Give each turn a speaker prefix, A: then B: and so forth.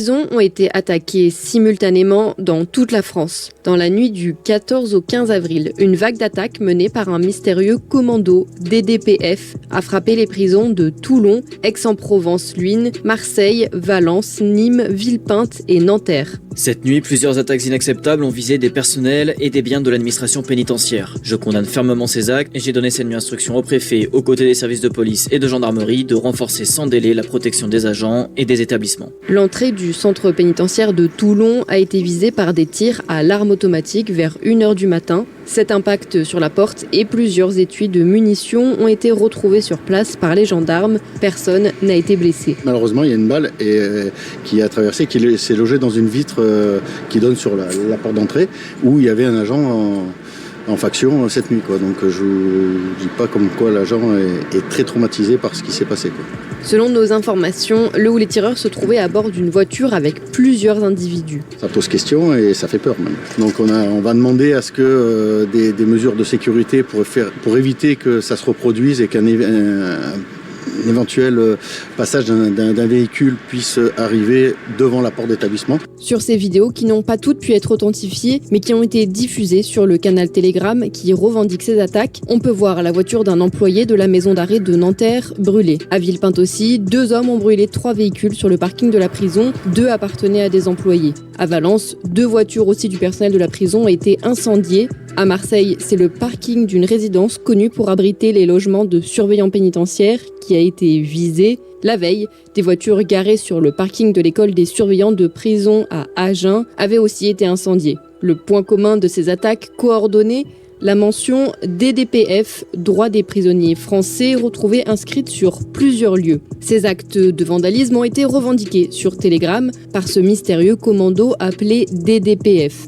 A: prisons ont été attaquées simultanément dans toute la France. Dans la nuit du 14 au 15 avril, une vague d'attaques menée par un mystérieux commando DDPF a frappé les prisons de Toulon, Aix-en-Provence, Luynes, Marseille, Valence, Nîmes, Villepinte et Nanterre.
B: Cette nuit, plusieurs attaques inacceptables ont visé des personnels et des biens de l'administration pénitentiaire. Je condamne fermement ces actes et j'ai donné cette nuit instruction au préfet, aux côtés des services de police et de gendarmerie, de renforcer sans délai la protection des agents et des établissements.
A: L'entrée du centre pénitentiaire de Toulon a été visée par des tirs à l'arme automatique vers 1h du matin. Cet impact sur la porte et plusieurs étuis de munitions ont été retrouvés sur place par les gendarmes. Personne n'a été blessé.
C: Malheureusement, il y a une balle qui a traversé, qui s'est logée dans une vitre qui donne sur la porte d'entrée où il y avait un agent en faction cette nuit. Donc je ne dis pas comme quoi l'agent est très traumatisé par ce qui s'est passé.
A: Selon nos informations, le ou les tireurs se trouvaient à bord d'une voiture avec plusieurs individus.
C: Ça pose question et ça fait peur même. Donc on va demander à ce que des mesures de sécurité pour éviter que ça se reproduise et qu'un éventuel passage d'un véhicule puisse arriver devant la porte d'établissement.
A: Sur ces vidéos qui n'ont pas toutes pu être authentifiées, mais qui ont été diffusées sur le canal Telegram qui revendique ces attaques, on peut voir la voiture d'un employé de la maison d'arrêt de Nanterre brûlée. À Villepinte aussi, 2 hommes ont brûlé 3 véhicules sur le parking de la prison, 2 appartenaient à des employés. À Valence, 2 voitures aussi du personnel de la prison ont été incendiées. À Marseille, c'est le parking d'une résidence connue pour abriter les logements de surveillants pénitentiaires qui a été visé. La veille, des voitures garées sur le parking de l'école des surveillants de prison à Agen avaient aussi été incendiées. Le point commun de ces attaques coordonnées, la mention DDPF, droit des prisonniers français, retrouvée inscrite sur plusieurs lieux. Ces actes de vandalisme ont été revendiqués sur Telegram par ce mystérieux commando appelé DDPF.